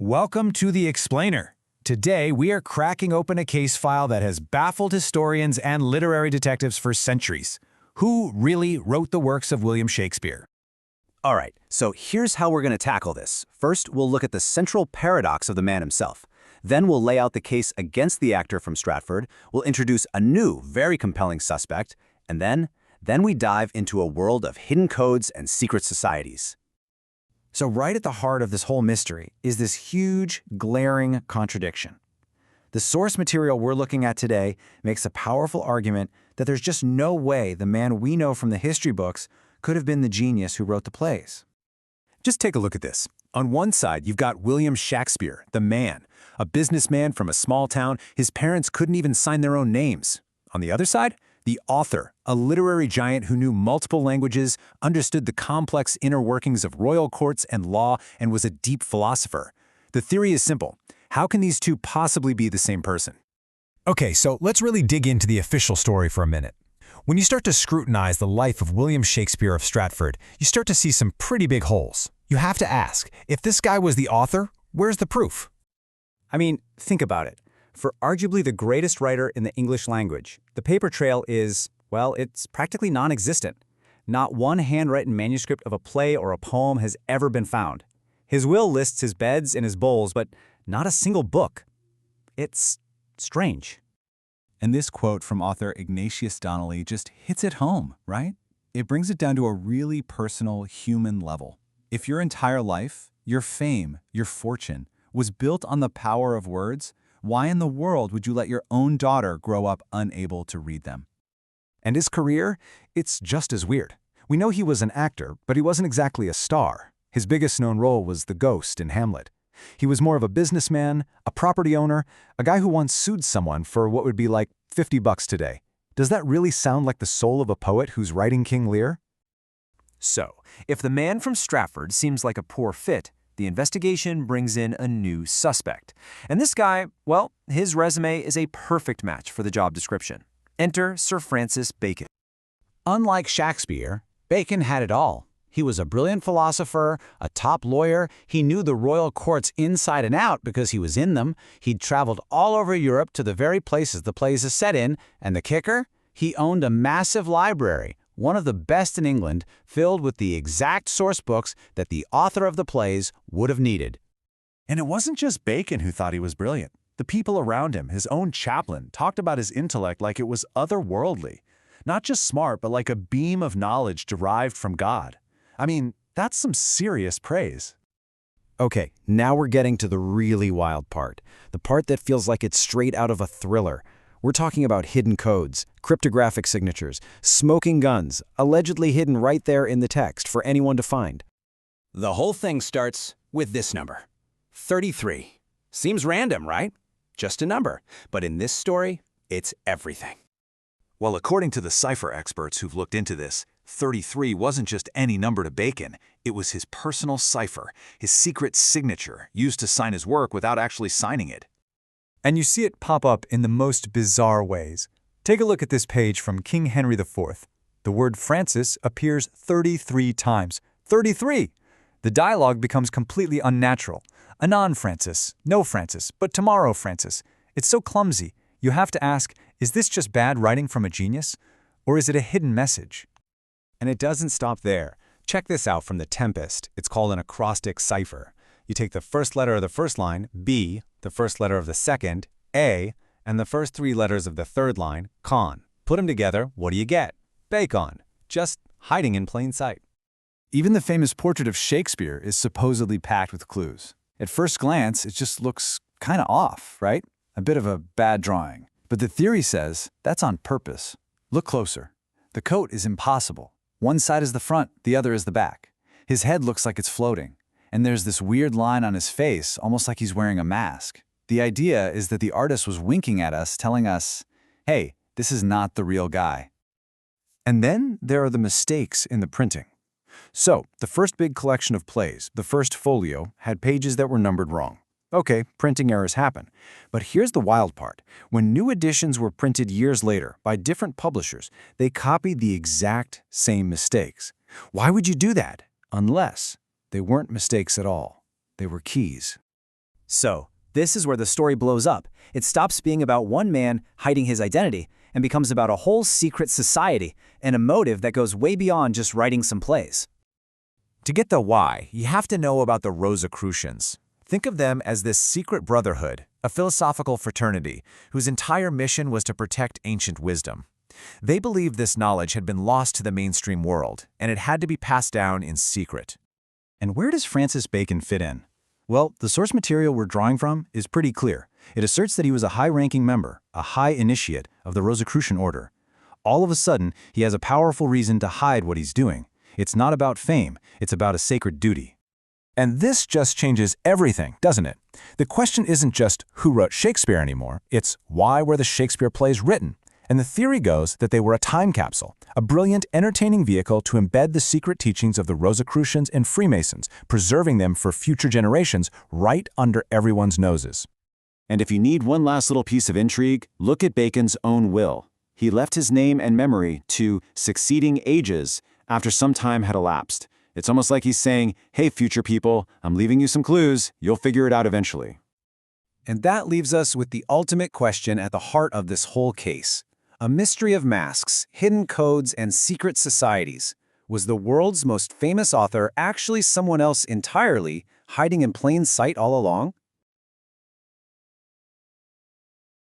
Welcome to The Explainer. Today, we are cracking open a case file that has baffled historians and literary detectives for centuries. Who really wrote the works of William Shakespeare? All right, so here's how we're going to tackle this. First, we'll look at the central paradox of the man himself. Then we'll lay out the case against the actor from Stratford. We'll introduce a new, very compelling suspect. And then we dive into a world of hidden codes and secret societies. So right at the heart of this whole mystery is this huge, glaring contradiction. The source material we're looking at today makes a powerful argument that there's just no way the man we know from the history books could have been the genius who wrote the plays. Just take a look at this. On one side, you've got William Shakspere, the man, a businessman from a small town. His parents couldn't even sign their own names. On the other side, the author, a literary giant who knew multiple languages, understood the complex inner workings of royal courts and law, and was a deep philosopher. The theory is simple. How can these two possibly be the same person? Okay, so let's really dig into the official story for a minute. When you start to scrutinize the life of William Shakespeare of Stratford, you start to see some pretty big holes. You have to ask, if this guy was the author, where's the proof? I mean, think about it. For arguably the greatest writer in the English language, the paper trail is, well, it's practically non-existent. Not one handwritten manuscript of a play or a poem has ever been found. His will lists his beds and his bowls, but not a single book. It's strange. And this quote from author Ignatius Donnelly just hits it home, right? It brings it down to a really personal, human level. If your entire life, your fame, your fortune, was built on the power of words, why in the world would you let your own daughter grow up unable to read them? And his career? It's just as weird. We know he was an actor, but he wasn't exactly a star. His biggest known role was the ghost in Hamlet. He was more of a businessman, a property owner, a guy who once sued someone for what would be like $50 today. Does that really sound like the soul of a poet who's writing King Lear? So, if the man from Stratford seems like a poor fit, the investigation brings in a new suspect. And this guy, well, his resume is a perfect match for the job description. Enter Sir Francis Bacon. Unlike Shakespeare, Bacon had it all. He was a brilliant philosopher, a top lawyer. He knew the royal courts inside and out because he was in them. He'd traveled all over Europe to the very places the plays are set in. And the kicker? He owned a massive library, one of the best in England, filled with the exact source books that the author of the plays would have needed. And it wasn't just Bacon who thought he was brilliant. The people around him, his own chaplain, talked about his intellect like it was otherworldly. Not just smart, but like a beam of knowledge derived from God. I mean, that's some serious praise. Okay, now we're getting to the really wild part. The part that feels like it's straight out of a thriller. We're talking about hidden codes, cryptographic signatures, smoking guns, allegedly hidden right there in the text for anyone to find. The whole thing starts with this number, 33. Seems random, right? Just a number. But in this story, it's everything. Well, according to the cipher experts who've looked into this, 33 wasn't just any number to Bacon. It was his personal cipher, his secret signature, used to sign his work without actually signing it. And you see it pop up in the most bizarre ways. Take a look at this page from King Henry IV. The word Francis appears 33 times. 33! The dialogue becomes completely unnatural. Anon Francis, no Francis, but tomorrow Francis. It's so clumsy. You have to ask, is this just bad writing from a genius? Or is it a hidden message? And it doesn't stop there. Check this out from The Tempest. It's called an acrostic cipher. You take the first letter of the first line, B, the first letter of the second, A, and the first three letters of the third line, con. Put them together, what do you get? Bacon. Just hiding in plain sight. Even the famous portrait of Shakespeare is supposedly packed with clues. At first glance, it just looks kind of off, right? A bit of a bad drawing. But the theory says that's on purpose. Look closer. The coat is impossible. One side is the front, the other is the back. His head looks like it's floating. And there's this weird line on his face, almost like he's wearing a mask. The idea is that the artist was winking at us, telling us, hey, this is not the real guy. And then there are the mistakes in the printing. So, the first big collection of plays, the first folio, had pages that were numbered wrong. Okay, printing errors happen. But here's the wild part. When new editions were printed years later by different publishers, they copied the exact same mistakes. Why would you do that? Unless they weren't mistakes at all. They were keys. So, this is where the story blows up. It stops being about one man hiding his identity and becomes about a whole secret society and a motive that goes way beyond just writing some plays. To get the why, you have to know about the Rosicrucians. Think of them as this secret brotherhood, a philosophical fraternity, whose entire mission was to protect ancient wisdom. They believed this knowledge had been lost to the mainstream world, and it had to be passed down in secret. And where does Francis Bacon fit in? Well, the source material we're drawing from is pretty clear. It asserts that he was a high-ranking member, a high initiate of the Rosicrucian order. All of a sudden, he has a powerful reason to hide what he's doing. It's not about fame, it's about a sacred duty. And this just changes everything, doesn't it? The question isn't just who wrote Shakespeare anymore, it's why were the Shakespeare plays written? And the theory goes that they were a time capsule, a brilliant, entertaining vehicle to embed the secret teachings of the Rosicrucians and Freemasons, preserving them for future generations right under everyone's noses. And if you need one last little piece of intrigue, look at Bacon's own will. He left his name and memory to succeeding ages after some time had elapsed. It's almost like he's saying, hey, future people, I'm leaving you some clues. You'll figure it out eventually. And that leaves us with the ultimate question at the heart of this whole case. A mystery of masks, hidden codes, and secret societies. Was the world's most famous author actually someone else entirely, hiding in plain sight all along?